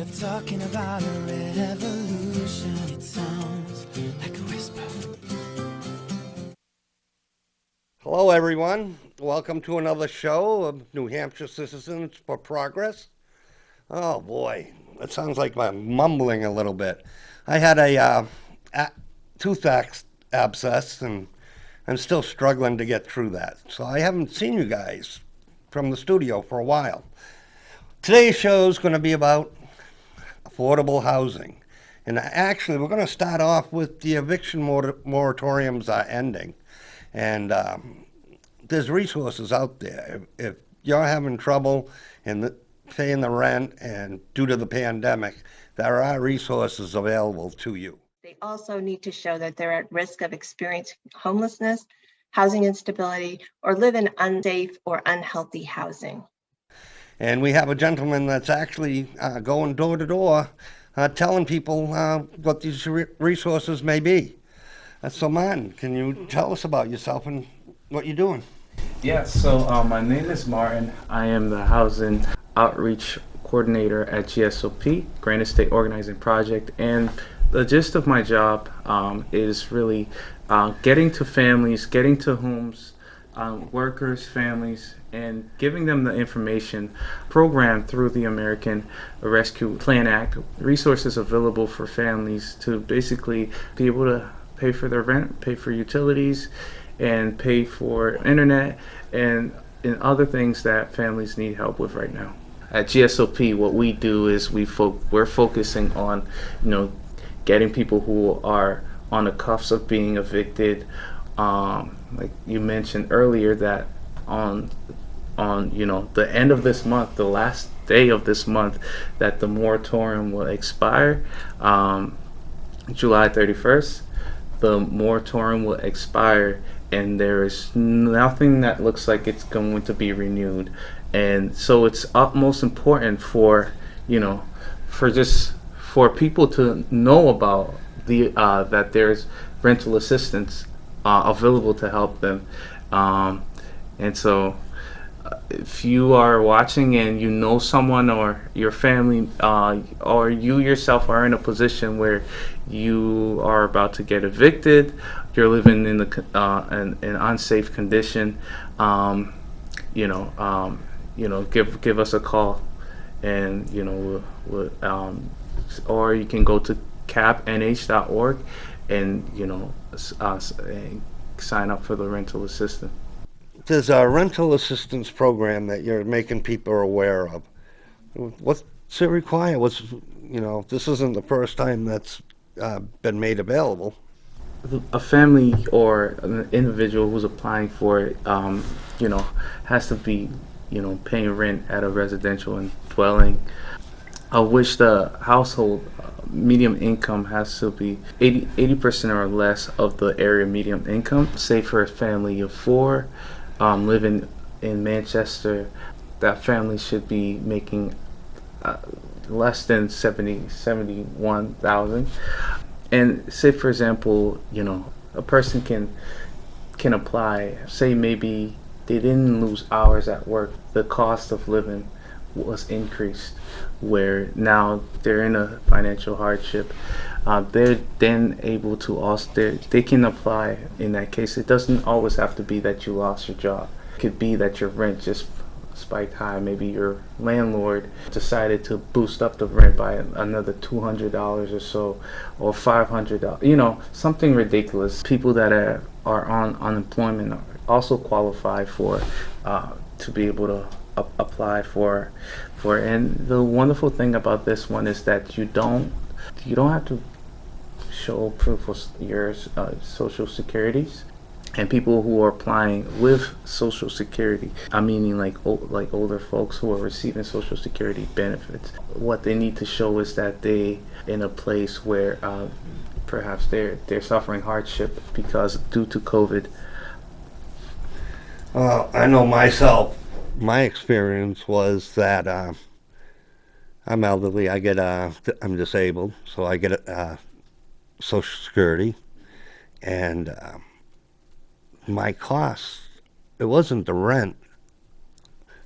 They're talking about a revolution. It sounds like a whisper. Hello, everyone. Welcome to another show of New Hampshire Citizens for Progress. Oh boy, that sounds like I'm mumbling a little bit. I had a tooth abscess, and I'm still struggling to get through that. So I haven't seen you guys from the studio for a while. Today's show is going to be about affordable housing. And actually, we're going to start off with the eviction moratoriums are ending. And there's resources out there. If you're having trouble paying the rent and due to the pandemic, there are resources available to you. They also need to show that they're at risk of experiencing homelessness, housing instability, or live in unsafe or unhealthy housing. And we have a gentleman that's actually going door to door telling people what these resources may be. So, Martin, can you tell us about yourself and what you're doing? My name is Martin. I am the Housing Outreach Coordinator at GSOP, Granite State Organizing Project, and the gist of my job is really getting to families, getting to homes, workers, families, and giving them the information programmed through the American Rescue Plan Act, resources available for families to basically be able to pay for their rent, pay for utilities, and pay for internet and other things that families need help with right now. At GSOP, what we do is we're focusing on, getting people who are on the cuffs of being evicted. Like you mentioned earlier, that on the end of this month, the last day of this month, that the moratorium will expire, July 31st. The moratorium will expire, and there is nothing that looks like it's going to be renewed. And so it's utmost important for people to know about that there's rental assistance available to help them. And so if you are watching and you know someone or your family or you yourself are in a position where you are about to get evicted, you're living in an unsafe condition, give us a call, and or you can go to capnh.org and sign up for the rental assistance. There's a rental assistance program that you're making people aware of. What's it require? This isn't the first time that's been made available. A family or an individual who's applying for it, has to be, paying rent at a residential dwelling, which the household medium income has to be 80% or less of the area median income. Say for a family of four living in Manchester, that family should be making less than 71,000. And say, for example, a person can apply. Say maybe they didn't lose hours at work. The cost of living was increased, where now they're in a financial hardship. They're then able to also, they can apply in that case. It doesn't always have to be that you lost your job. It could be that your rent just spiked high. Maybe your landlord decided to boost up the rent by another $200 or so, or $500, something ridiculous. People that are on unemployment also qualify for to be able to apply for. And the wonderful thing about this one is that you don't have to show proof of your social securities. And people who are applying with Social Security, I'm meaning like older folks who are receiving Social Security benefits, what they need to show is that they in a place where perhaps they're suffering hardship because due to COVID. I know myself. My experience was that I'm elderly. I'm disabled, so I get Social Security, and my costs, it wasn't the rent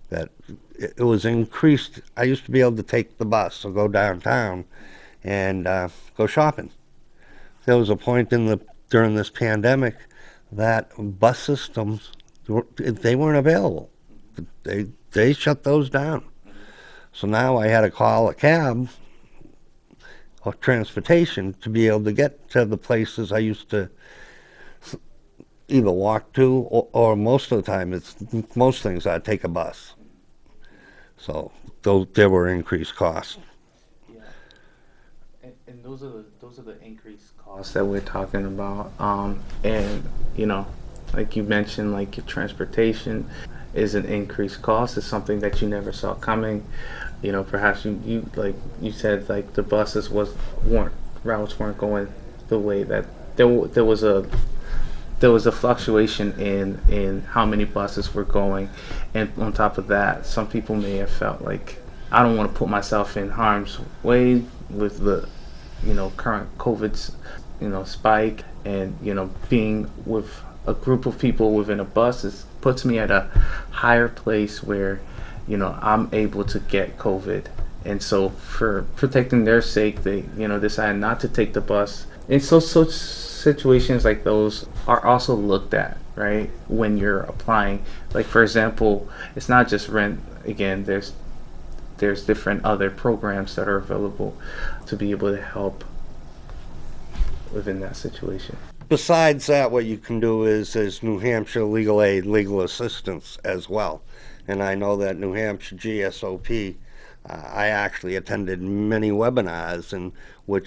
that it was increased. I used to be able to take the bus or go downtown and go shopping. There was a point during this pandemic that bus systems, they weren't available. They shut those down. So now I had to call a cab or transportation to be able to get to the places I used to either walk to, or most of the time, most things I'd take a bus. So there were increased costs. Yeah, and those are the increased costs that we're talking about. And like you mentioned, like your transportation is an increased cost. It's something that you never saw coming. Perhaps you like you said, like the buses routes weren't going the way that there was a fluctuation in how many buses were going, and on top of that, some people may have felt like, I don't want to put myself in harm's way with the current COVID's spike, and being with a group of people within a bus puts me at a higher place where I'm able to get COVID. And so for protecting their sake, they decide not to take the bus. And so situations like those are also looked at, right, when you're applying. Like, for example, it's not just rent. Again, there's different other programs that are available to be able to help within that situation. Besides that, what you can do is New Hampshire legal aid, legal assistance as well. And I know that New Hampshire GSOP, I actually attended many webinars in which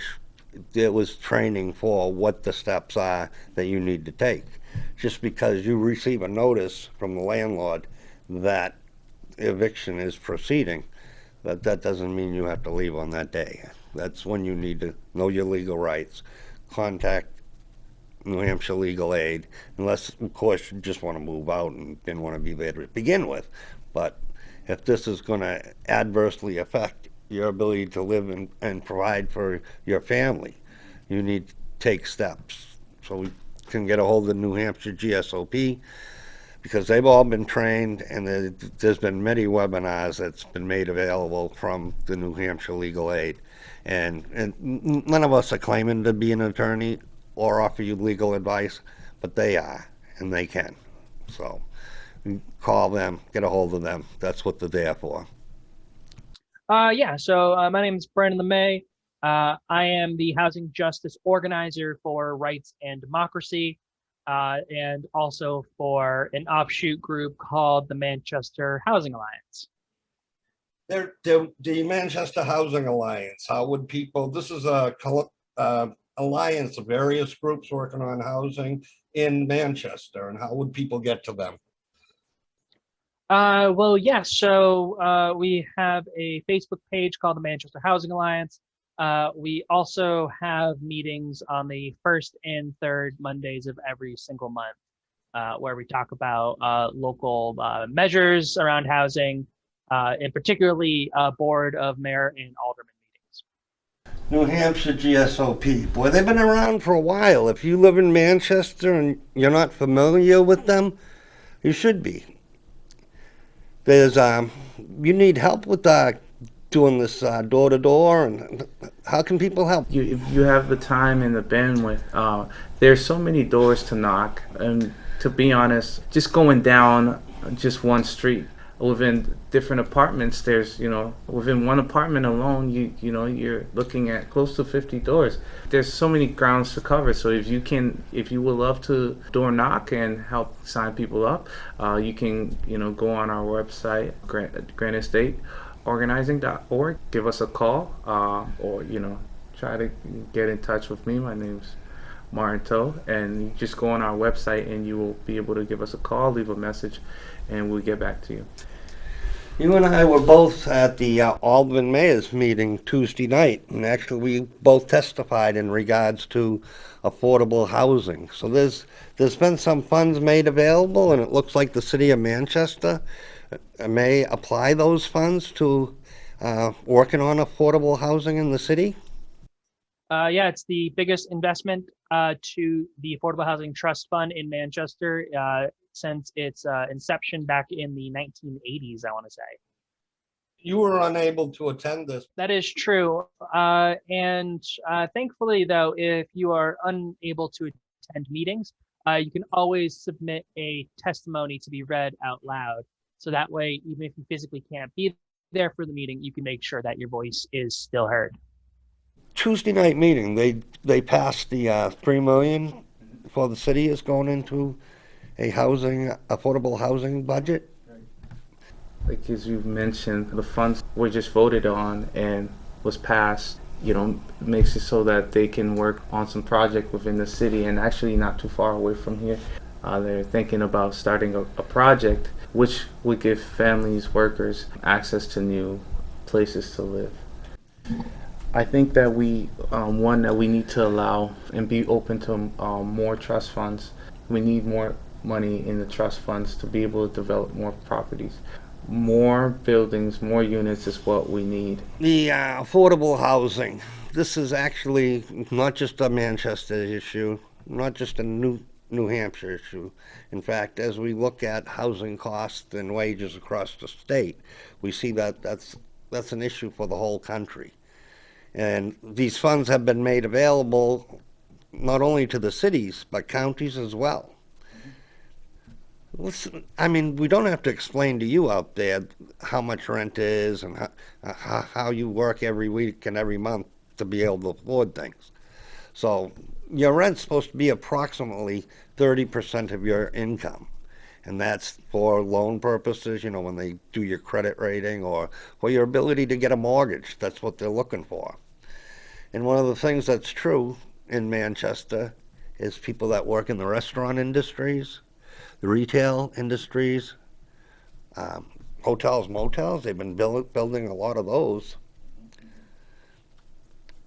there was training for what the steps are that you need to take. Just because you receive a notice from the landlord that eviction is proceeding, that doesn't mean you have to leave on that day. That's when you need to know your legal rights, contact New Hampshire legal aid, unless, of course, you just want to move out and didn't want to be there to begin with. But if this is going to adversely affect your ability to live and provide for your family, you need to take steps. So we can get a hold of New Hampshire GSOP, because they've all been trained, and there's been many webinars that's been made available from the New Hampshire legal aid. And none of us are claiming to be an attorney or offer you legal advice, but they are, and they can. So call them, get a hold of them. That's what they're there for. So my name is Brandon Lemay. I am the Housing Justice Organizer for Rights and Democracy, and also for an offshoot group called the Manchester Housing Alliance. The Manchester Housing Alliance, how would people, this is a alliance of various groups working on housing in Manchester, and how would people get to them? So we have a Facebook page called the Manchester Housing Alliance. We also have meetings on the first and third Mondays of every single month, where we talk about local measures around housing, and particularly Board of Mayor and Alderman meetings. New Hampshire GSOP, boy, they've been around for a while. If you live in Manchester and you're not familiar with them, you should be. There's you need help with doing this door to door, and how can people help? If you have the time and the bandwidth, there's so many doors to knock. And to be honest, just going down just one street within different apartments, there's within one apartment alone, you're looking at close to 50 doors. There's so many grounds to cover. So if you would love to door knock and help sign people up, you can go on our website, Granite State organizing.org, give us a call, or try to get in touch with me. My name's Martin, and you just go on our website and you will be able to give us a call, leave a message, and we'll get back to you. You and I were both at the Alderman Mayor's meeting Tuesday night, and actually we both testified in regards to affordable housing. So there's been some funds made available, and it looks like the city of Manchester may apply those funds to working on affordable housing in the city. It's the biggest investment to the Affordable Housing Trust Fund in Manchester. since its inception back in the 1980s, I want to say. You were unable to attend this. That is true. And thankfully, though, if you are unable to attend meetings, you can always submit a testimony to be read out loud. So that way, even if you physically can't be there for the meeting, you can make sure that your voice is still heard. Tuesday night meeting, they passed the $3 million for the city is going into a affordable housing budget. Like as you mentioned, the funds were just voted on and was passed, makes it so that they can work on some project within the city and actually not too far away from here. They're thinking about starting a project which would give families, workers, access to new places to live. I think that we need to allow and be open to more trust funds. We need more money in the trust funds to be able to develop more properties. More buildings, more units is what we need. The affordable housing. This is actually not just a Manchester issue, not just a New Hampshire issue. In fact, as we look at housing costs and wages across the state, we see that that's an issue for the whole country. And these funds have been made available not only to the cities, but counties as well. Listen, I mean, we don't have to explain to you out there how much rent is and how you work every week and every month to be able to afford things. So your rent's supposed to be approximately 30% of your income. And that's for loan purposes, when they do your credit rating or for your ability to get a mortgage. That's what they're looking for. And one of the things that's true in Manchester is people that work in the restaurant industries, the retail industries, hotels, motels, they've been building a lot of those.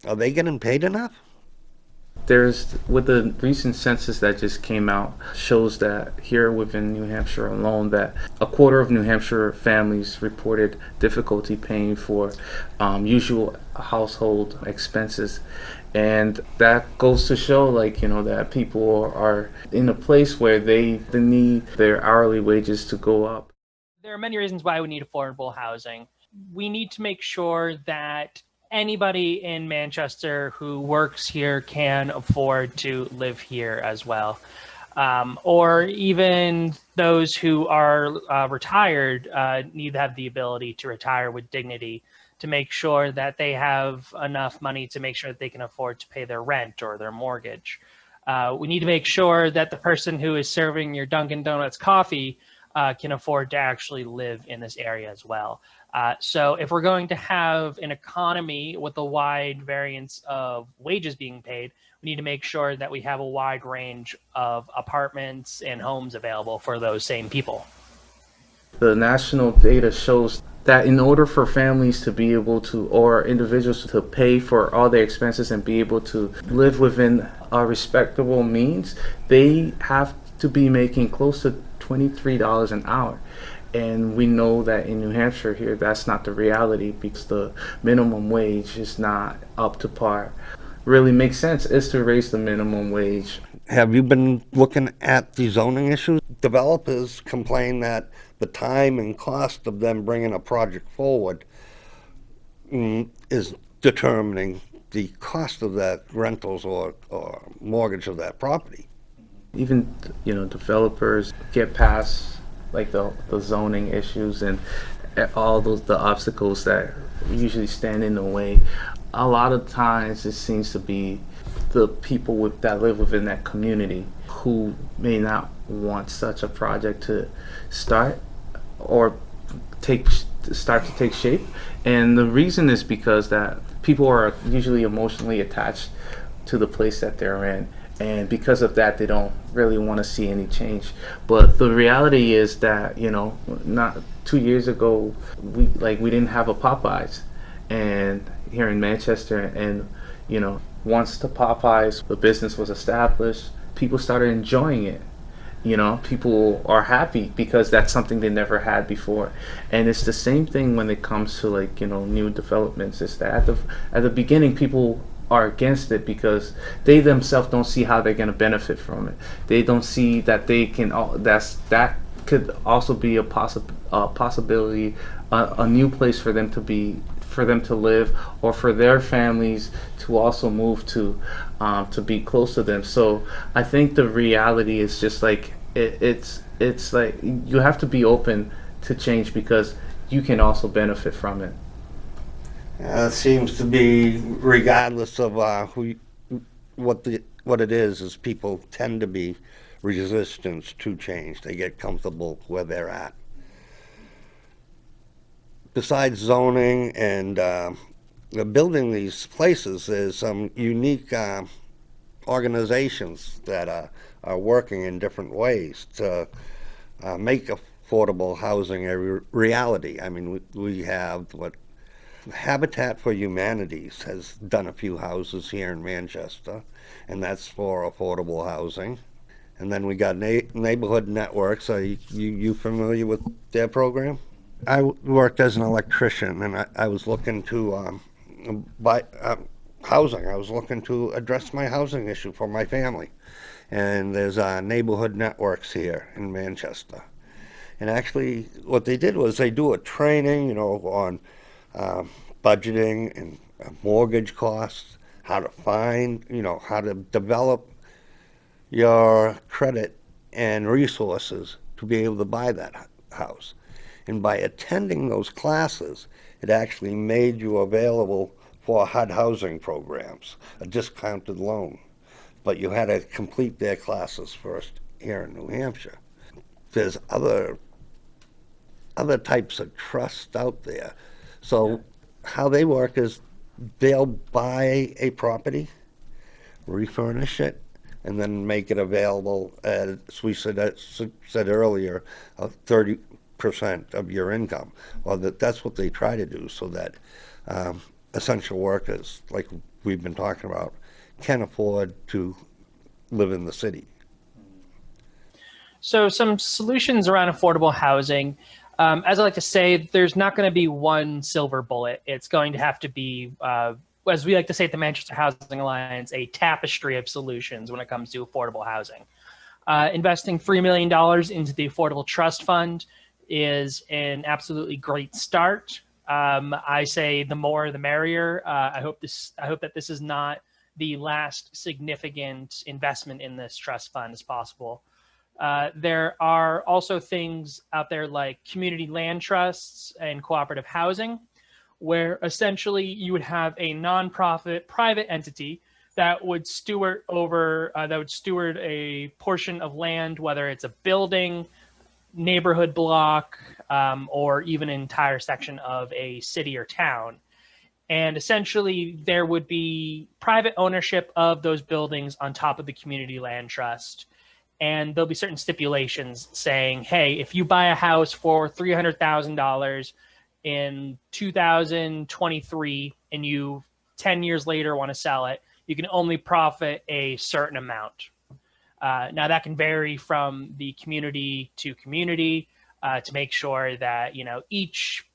Are they getting paid enough? With the recent census that just came out, shows that here within New Hampshire alone, that a quarter of New Hampshire families reported difficulty paying for usual household expenses. And that goes to show, that people are in a place where they need their hourly wages to go up. There are many reasons why we need affordable housing. We need to make sure that anybody in Manchester who works here can afford to live here as well. Or even those who are retired need to have the ability to retire with dignity, to make sure that they have enough money to make sure that they can afford to pay their rent or their mortgage. We need to make sure that the person who is serving your Dunkin' Donuts coffee can afford to actually live in this area as well. So if we're going to have an economy with a wide variance of wages being paid, we need to make sure that we have a wide range of apartments and homes available for those same people. The national data shows that in order for families to be able to, or individuals to pay for all their expenses and be able to live within a respectable means, they have to be making close to $23 an hour. And we know that in New Hampshire here, that's not the reality because the minimum wage is not up to par. Really makes sense is to raise the minimum wage. Have you been looking at the zoning issues? Developers complain that the time and cost of them bringing a project forward is determining the cost of that rentals or mortgage of that property. Even, developers get past the zoning issues and all the obstacles that usually stand in the way. A lot of times it seems to be the people that live within that community who may not want such a project to start or start to take shape. And the reason is because that people are usually emotionally attached to the place that they're in. And because of that, they don't really want to see any change. But the reality is that, not 2 years ago, we didn't have a Popeyes and here in Manchester. And, once the Popeyes, the business was established, people started enjoying it. People are happy because that's something they never had before. And it's the same thing when it comes to new developments. Is that at the beginning, people are against it because they themselves don't see how they're going to benefit from it. They don't see that they can. That could also be a possibility, a new place for them to be, for them to live, or for their families to also move to be close to them. So I think the reality is just like it's like you have to be open to change because you can also benefit from it. It seems to be, regardless of what it is people tend to be resistant to change. They get comfortable where they're at. Besides zoning and building these places, there's some unique organizations that are working in different ways to make affordable housing a reality. I mean, we have what Habitat for Humanities has done a few houses here in Manchester, and that's for affordable housing. And then we got neighborhood networks. Are you familiar with their program? I worked as an electrician, and I was looking to buy housing. I was looking to address my housing issue for my family. And there's neighborhood networks here in Manchester. And actually, what they did was they do a training, on budgeting and mortgage costs, how to find, how to develop your credit and resources to be able to buy that house. And by attending those classes, it actually made you available for HUD housing programs, a discounted loan. But you had to complete their classes first here in New Hampshire. There's other types of trust out there. So how they work is they'll buy a property, refurnish it, and then make it available, as we said earlier, 30% of your income. Well, that's what they try to do, so that essential workers, like we've been talking about, can afford to live in the city. So some solutions around affordable housing. As I like to say, there's not going to be one silver bullet. It's going to have to be, as we like to say at the Manchester Housing Alliance, a tapestry of solutions when it comes to affordable housing. Investing $3 million into the Affordable Trust Fund is an absolutely great start. I say the more the merrier. I hope that this is not the last significant investment in this trust fund as possible. There are also things out there like community land trusts and cooperative housing, where essentially you would have a nonprofit private entity that would steward a portion of land, whether it's a building, neighborhood block, or even an entire section of a city or town. And essentially there would be private ownership of those buildings on top of the community land trust. And there'll be certain stipulations saying, hey, if you buy a house for $300,000 in 2023 and you 10 years later want to sell it, you can only profit a certain amount. Now that can vary from the community to community to make sure that each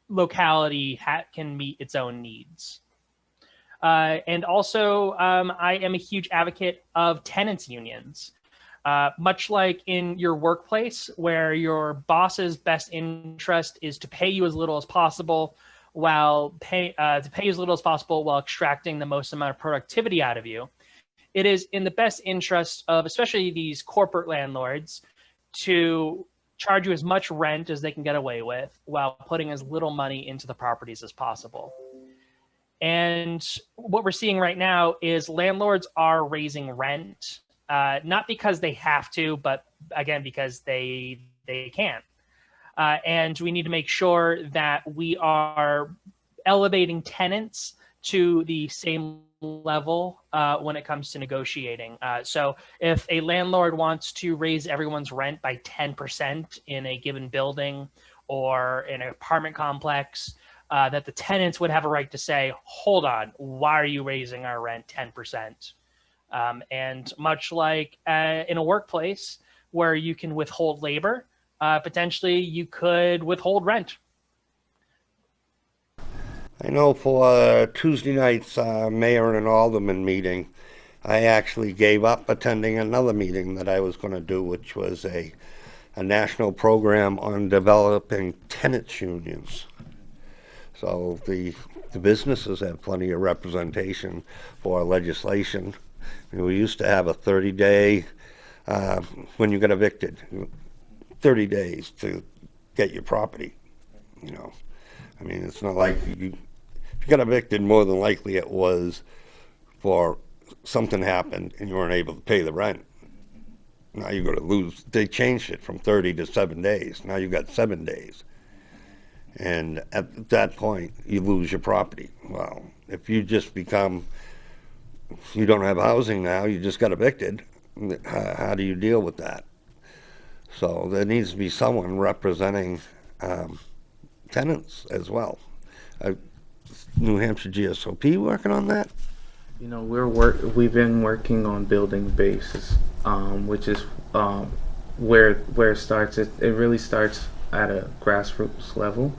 locality can meet its own needs. And also, I am a huge advocate of tenants unions. Much like in your workplace, where your boss's best interest is to pay you as little as possible while extracting the most amount of productivity out of you. It is in the best interest of especially these corporate landlords to charge you as much rent as they can get away with while putting as little money into the properties as possible. And what we're seeing right now is landlords are raising rent, not because they have to, but again, because they can. And we need to make sure that we are elevating tenants to the same level when it comes to negotiating. So if a landlord wants to raise everyone's rent by 10% in a given building or in an apartment complex, that the tenants would have a right to say, hold on, why are you raising our rent 10%? And much like in a workplace where you can withhold labor, potentially you could withhold rent. I know for Tuesday night's mayor and alderman meeting, I actually gave up attending another meeting that I was going to do, which was a national program on developing tenants unions. So the businesses have plenty of representation for legislation. We used to have a 30-day, when you got evicted, 30 days to get your property, you know. I mean, it's not like if you got evicted, more than likely it was for something happened and you weren't able to pay the rent. Now you're going to lose. They changed it from 30 to 7 days. Now you've got 7 days. And at that point, you lose your property. Well, if you just become, you don't have housing now, you just got evicted, how do you deal with that? So there needs to be someone representing tenants as well. New Hampshire GSOP working on that? You know, we've been working on building bases, which is where it starts. It really starts at a grassroots level,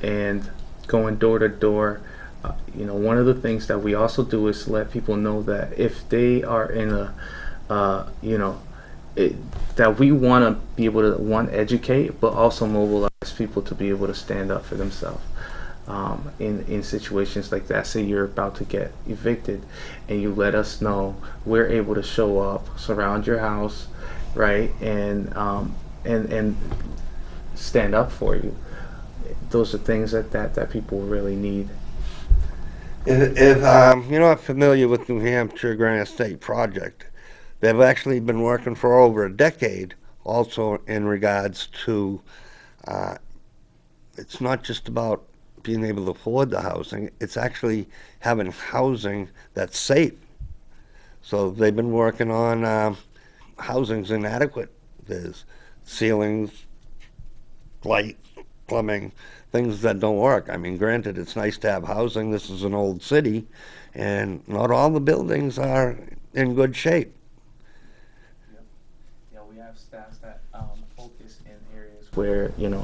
and going door to door. You know, one of the things that we also do is let people know that if they are in a, you know, that we want to be able to educate, but also mobilize people to be able to stand up for themselves. In situations like that, say you're about to get evicted and you let us know, we're able to show up, surround your house, right, and stand up for you. Those are things that people really need. If you're not familiar with New Hampshire Granite State Project, they've actually been working for over a decade also in regards to, it's not just about being able to afford the housing, it's actually having housing that's safe. So they've been working on housing's inadequate. There's ceilings, light, plumbing, things that don't work. I mean, granted, it's nice to have housing. This is an old city, and not all the buildings are in good shape. Yeah, we have staffs that focus in areas where, you know,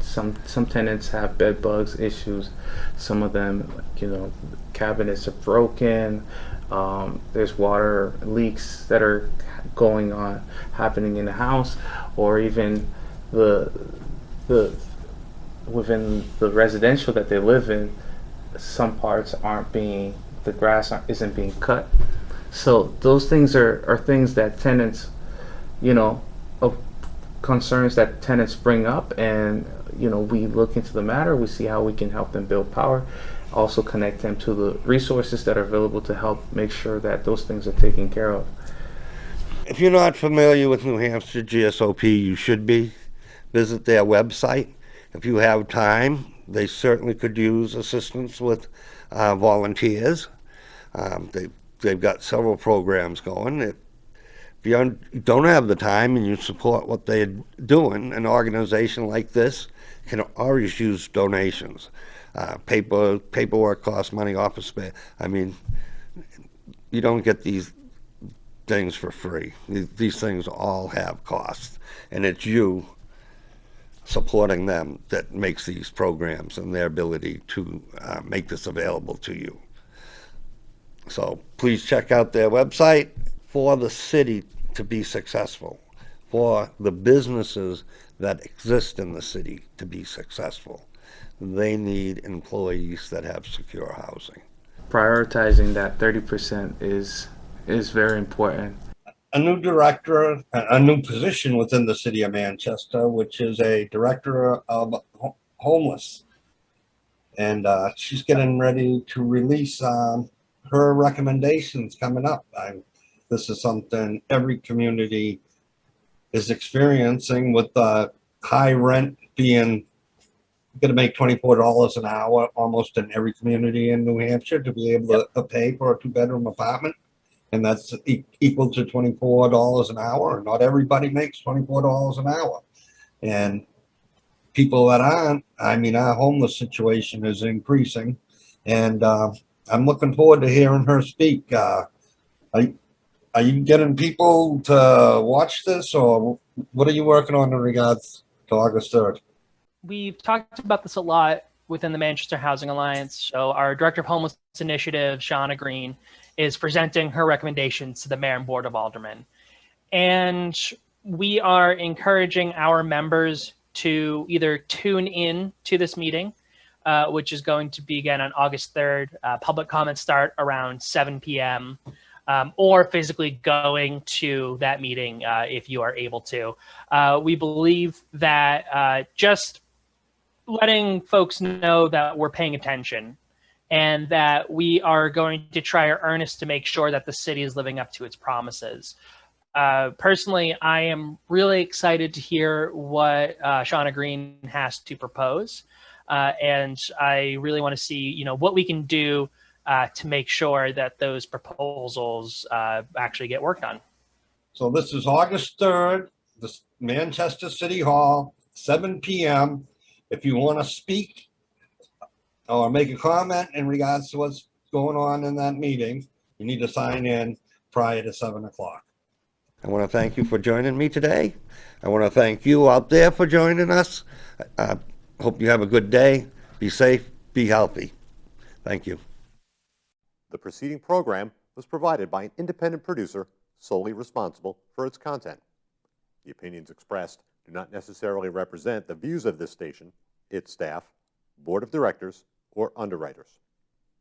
some tenants have bed bugs issues. Some of them, you know, cabinets are broken. There's water leaks that are happening in the house, or even the within the residential that they live in, some parts the grass isn't being cut. So those things are things that tenants, you know, of concerns that tenants bring up, and you know, we look into the matter, we see how we can help them build power, also connect them to the resources that are available to help make sure that those things are taken care of. If you're not familiar with New Hampshire GSOP, you should be. Visit their website. If you have time, they certainly could use assistance with volunteers. They've got several programs going. If you don't have the time and you support what they're doing, an organization like this can always use donations. Paperwork costs money, office space. I mean, you don't get these things for free. These things all have costs, and it's you supporting them that makes these programs and their ability to make this available to you. So please check out their website. For the city to be successful, for the businesses that exist in the city to be successful, they need employees that have secure housing. Prioritizing that 30% is very important. A new director, a new position within the city of Manchester, which is a director of homeless. And she's getting ready to release her recommendations coming up. This is something every community is experiencing, with high rent being going to make $24 an hour almost in every community in New Hampshire to be able to pay for a 2-bedroom apartment. And that's equal to $24 an hour. Not everybody makes $24 an hour. And people that aren't, I mean, our homeless situation is increasing. And I'm looking forward to hearing her speak. Are you getting people to watch this, or what are you working on in regards to August 3rd? We've talked about this a lot within the Manchester Housing Alliance. So our Director of Homeless Initiative, Shauna Green, is presenting her recommendations to the Mayor and Board of Aldermen. And we are encouraging our members to either tune in to this meeting, which is going to be again on August 3rd. Public comments start around 7 p.m. Or physically going to that meeting if you are able to. We believe that just letting folks know that we're paying attention and that we are going to try our earnest to make sure that the city is living up to its promises. Personally, I am really excited to hear what Shauna Green has to propose. And I really want to see, what we can do to make sure that those proposals actually get worked on. So this is August 3rd, the Manchester City Hall, 7 p.m. If you want to speak or make a comment in regards to what's going on in that meeting, you need to sign in prior to 7 o'clock. I want to thank you for joining me today. I want to thank you out there for joining us. Hope you have a good day. Be safe, be healthy. Thank you. The preceding program was provided by an independent producer solely responsible for its content. The opinions expressed do not necessarily represent the views of this station, its staff, board of directors, or underwriters.